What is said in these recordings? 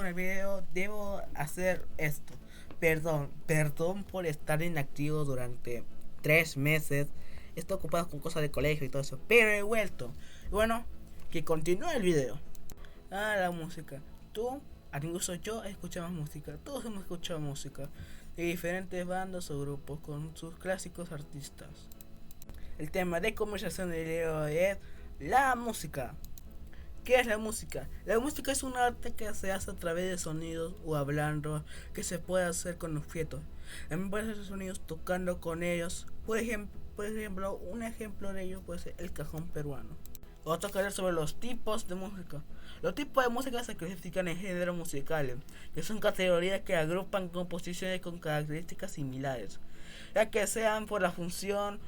con el video, debo hacer esto. Perdón por estar inactivo durante 3 meses. Estoy ocupado con cosas de colegio y todo eso, pero he vuelto. Bueno, que continúe el video. La música. Tú, incluso yo, escuchamos música. Todos hemos escuchado música de diferentes bandas o grupos con sus clásicos artistas. El tema de conversación del video es la música. ¿Qué es la música? La música es un arte que se hace a través de sonidos o hablando, que se puede hacer con objetos. También puedes hacer sonidos tocando con ellos. Por ejemplo, un ejemplo de ello puede ser el cajón peruano. Vamos a hablar sobre los tipos de música. Los tipos de música se clasifican en géneros musicales, que son categorías que agrupan composiciones con características similares, ya que sean por la función,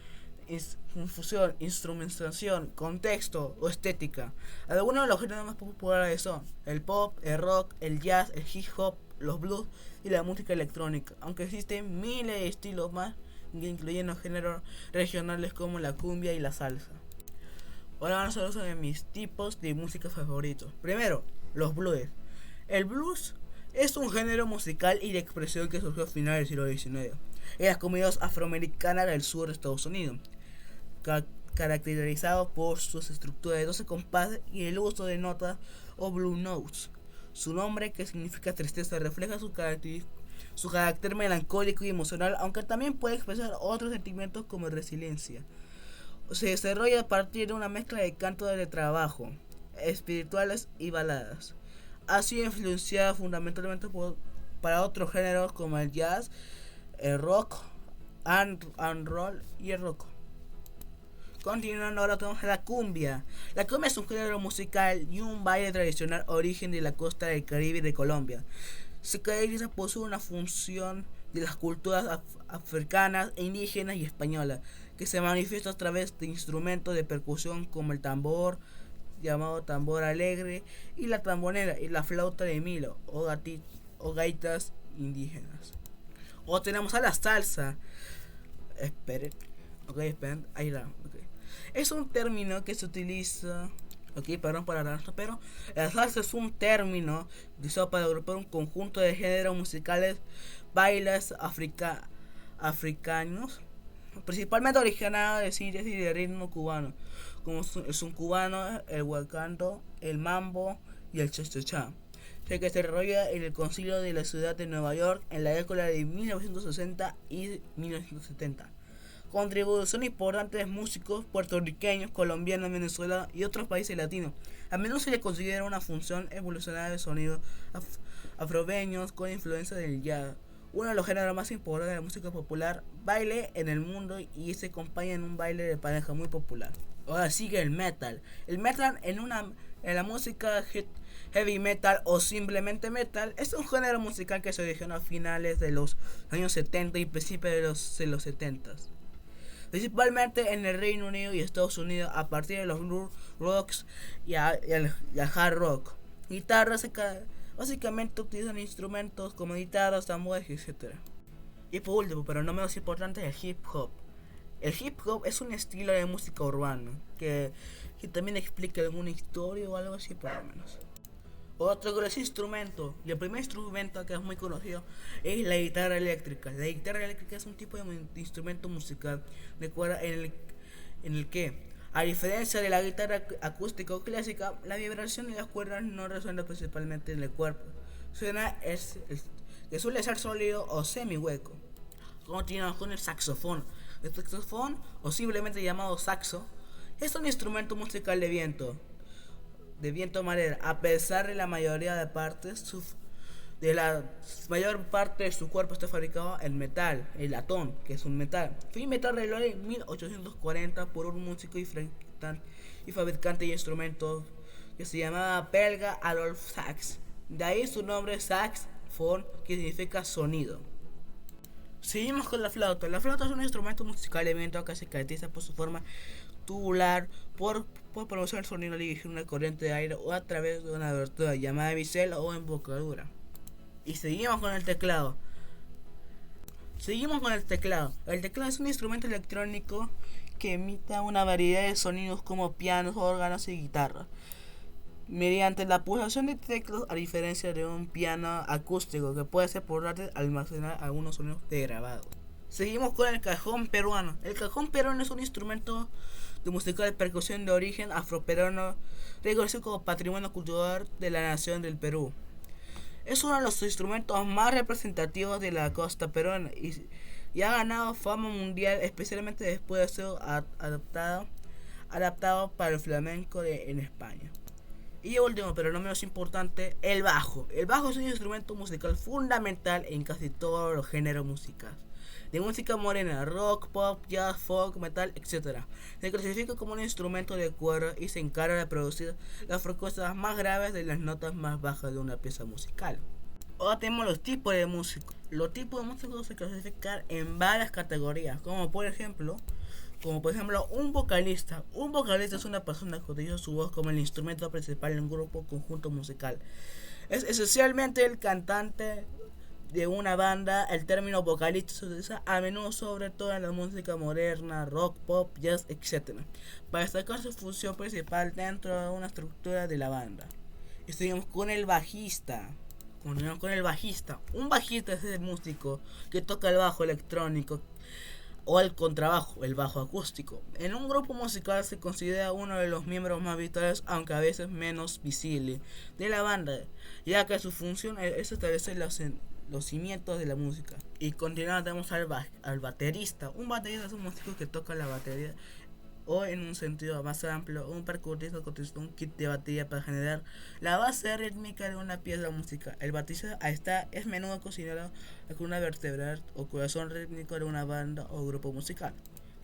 instrumentación, contexto o estética. Algunos de los géneros más populares son el pop, el rock, el jazz, el hip hop, los blues y la música electrónica, aunque existen miles de estilos más, incluyendo géneros regionales como la cumbia y la salsa. Ahora vamos a hablar sobre mis tipos de música favoritos. Primero, los blues. El blues es un género musical y de expresión que surgió a finales del siglo XIX en las comunidades afroamericanas del sur de Estados Unidos, caracterizado por sus estructuras de 12 compases y el uso de notas o blue notes. Su nombre, que significa tristeza, refleja su carácter melancólico y emocional, aunque también puede expresar otros sentimientos como resiliencia. Se desarrolla a partir de una mezcla de cantos de trabajo, espirituales y baladas. Ha sido influenciada fundamentalmente para otros géneros como el jazz, el rock, and roll y el rock. Continuando, ahora tenemos la cumbia. La cumbia es un género musical y un baile tradicional origen de la costa del Caribe y de Colombia. Se caracteriza por ser una función de las culturas africanas, indígenas y españolas, que se manifiesta a través de instrumentos de percusión como el tambor, llamado tambor alegre, y la tambonera y la flauta de Milo o gaitas indígenas. O tenemos a la salsa. Esperen, ahí la. Okay. Es un término que se utiliza. Perdón para la pero la salsa es un término utilizado para agrupar un conjunto de géneros musicales, bailes africanos, principalmente originados de Siria y de ritmo cubano, como es un cubano, el huacanto, el mambo y el cha-cha-cha, que se desarrolla en el concilio de la ciudad de Nueva York en la década de 1960 y 1970. Contribución importante de músicos puertorriqueños, colombianos, venezolanos y otros países latinos. A menudo se le considera una función evolucionada de sonidos afrobeños con influencia del jazz, uno de los géneros más importantes de la música popular, baile en el mundo, y se acompaña en un baile de pareja muy popular. Ahora sigue el metal. El metal en la música heavy metal o simplemente metal es un género musical que se originó a finales de los años 70 y principios de los 70, principalmente en el Reino Unido y Estados Unidos, a partir de los blues rocks y el hard rock. Guitarras básicamente utilizan instrumentos como guitarras, tambores, etc. Y por último, pero no menos importante, el hip hop. El hip hop es un estilo de música urbana que también explica alguna historia o algo así, por lo menos. Otro gran instrumento, y el primer instrumento que es muy conocido es la guitarra eléctrica. La guitarra eléctrica es un tipo de instrumento musical de cuerda en el que, a diferencia de la guitarra acústica o clásica, la vibración de las cuerdas no resuena principalmente en el cuerpo. Que suele ser sólido o semi hueco. Continuamos con el saxofón. El saxofón, o simplemente llamado saxo, es un instrumento musical de viento madera. A pesar de la mayoría de partes, la mayor parte de su cuerpo está fabricado en metal, el latón, que es un metal. Fue inventado alrededor de 1840 por un músico y fabricante de instrumentos que se llamaba belga Adolf Sax. De ahí su nombre saxofón, que significa sonido. Seguimos con la flauta. La flauta es un instrumento musical de viento que se caracteriza por su forma tubular, por producir el sonido al dirigir una corriente de aire o a través de una abertura llamada bisel o embocadura. Y seguimos con el teclado. El teclado es un instrumento electrónico que emite una variedad de sonidos como pianos, órganos y guitarras. mediante la pulsación de teclas, a diferencia de un piano acústico que puede ser portátil, almacenar algunos sonidos de grabado. Seguimos con el cajón peruano. El cajón peruano es un instrumento de musical de percusión de origen afroperuano, reconocido como patrimonio cultural de la nación del Perú. Es uno de los instrumentos más representativos de la costa peruana y ha ganado fama mundial, especialmente después de ser adaptado para el flamenco en España. Y último, pero no menos importante, el bajo. El bajo es un instrumento musical fundamental en casi todos los géneros musicales. De música morena, rock, pop, jazz, folk, metal, etc. Se clasifica como un instrumento de cuerda y se encarga de producir las frecuencias más graves de las notas más bajas de una pieza musical. Ahora tenemos los tipos de músicos. Los tipos de músicos se clasifican en varias categorías, como por ejemplo, un vocalista. Un vocalista es una persona que utiliza su voz como el instrumento principal en un grupo o conjunto musical. Es esencialmente el cantante de una banda. El término vocalista se utiliza a menudo sobre todo en la música moderna, rock, pop, jazz, etc. para destacar su función principal dentro de una estructura de la banda. Y seguimos con el bajista. Continuamos con el bajista. Un bajista es el músico que toca el bajo electrónico o el contrabajo, el bajo acústico. En un grupo musical se considera uno de los miembros más vitales, aunque a veces menos visible, de la banda, ya que su función es establecer los cimientos de la música. Y continuamos, tenemos al baterista. Un baterista es un músico que toca la batería, o en un sentido más amplio, un percusionista que utiliza un kit de batería para generar la base rítmica de una pieza musical. El baterista es menudo considerado la columna vertebral o corazón rítmico de una banda o grupo musical.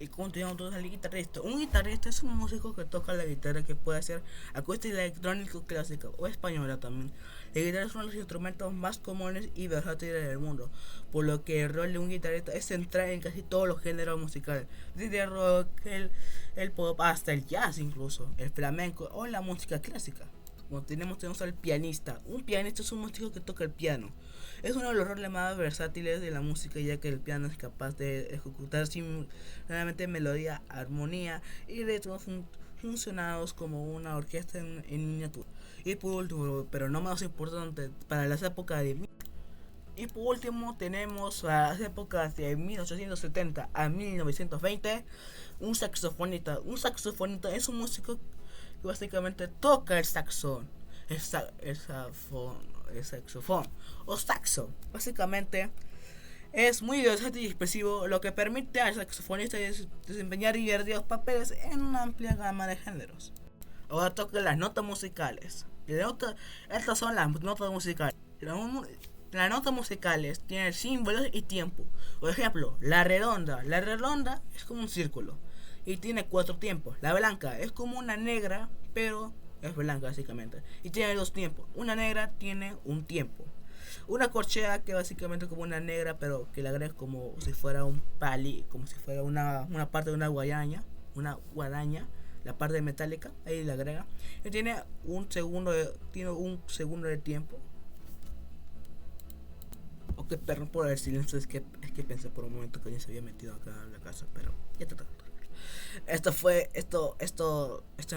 Y continuamos todos al guitarrista. Un guitarrista es un músico que toca la guitarra, que puede ser acústica, electrónica, clásica o española también. La guitarra es uno de los instrumentos más comunes y versátiles del mundo, por lo que el rol de un guitarrista es central en casi todos los géneros musicales, desde el rock, el pop hasta el jazz, incluso el flamenco o la música clásica. Como tenemos al pianista. Un pianista es un músico que toca el piano. Es uno de los roles más versátiles de la música, ya que el piano es capaz de ejecutar simultáneamente melodía, armonía y ritmos funcionados como una orquesta en miniatura. Y por último, pero no menos importante, para las épocas de... Y por último tenemos a las épocas de 1870 a 1920, un saxofonista. Un saxofonista es un músico que básicamente toca el saxofón o saxo. Básicamente es muy versátil y expresivo, lo que permite al saxofonista desempeñar diversos papeles en una amplia gama de géneros. Ahora toca las notas musicales. Estas son las notas musicales. Las notas musicales tienen símbolos y tiempo. Por ejemplo, la redonda. La redonda es como un círculo y tiene 4 tiempos. La blanca es como una negra, pero es blanca básicamente, y tiene 2 tiempos. Una negra tiene un tiempo. Una corchea, que básicamente es como una negra, pero que la agregas como si fuera un como si fuera una parte de una guadaña, la parte metálica, ahí la agrega. Y tiene un segundo de tiempo. Ok, perdón por el silencio, es que pensé por un momento que alguien se había metido acá en la casa, pero ya está. Esto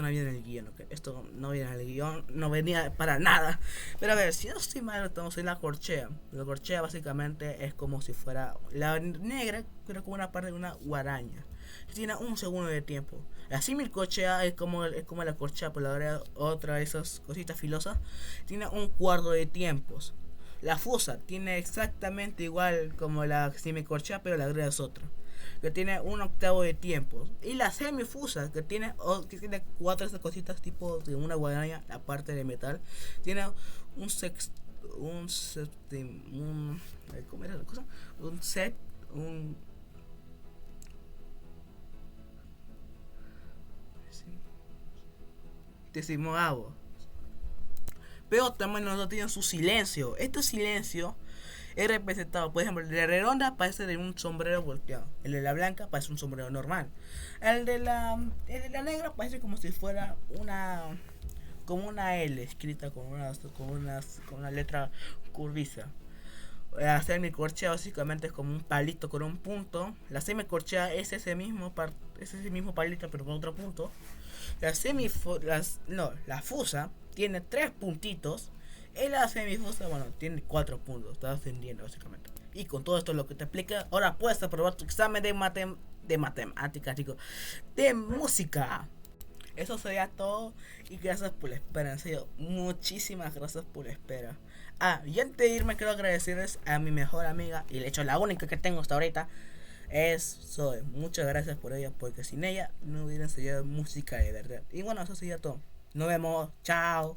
no viene en el guión, ¿okay? Esto no viene en el guión, no venía para nada. Pero a ver, si no estoy mal, estamos en la corchea. La corchea básicamente es como si fuera la negra, pero como una parte de una guadaña. Tiene un segundo de tiempo. La semicorchea es como la corchea, por la verdad, otra de esas cositas filosas. Tiene un cuarto de tiempos. La fusa tiene exactamente igual como la semicorchea, pero la agregas otra, que tiene un octavo de tiempo. Y la semifusa, que tiene 4 de esas cositas tipo de una guadaña, la parte de metal, tiene ¿cómo era la cosa? Un decimoavo. Pero también no tienen su silencio. Este silencio es representado, por ejemplo, el de la redonda parece de un sombrero volteado. El de la blanca parece un sombrero normal. El de la negra parece como si fuera como una L escrita con una letra curviza. La semicorchea básicamente es como un palito con un punto. La semicorchea es ese mismo palito pero con otro punto. La fusa tiene 3 puntitos. En la semifusa, bueno, tiene 4 puntos. Está ascendiendo básicamente. Y con todo esto lo que te explica, ahora puedes aprobar tu examen de matemáticas, chicos. De música. Eso sería todo. Y gracias por la espera. En serio, muchísimas gracias por la espera. Y antes de irme quiero agradecerles a mi mejor amiga. Y de hecho la única que tengo hasta ahorita es Zoe. Muchas gracias por ella. Porque sin ella no hubiera enseñado música de verdad. Y bueno, eso sería todo. Nos vemos. Chao.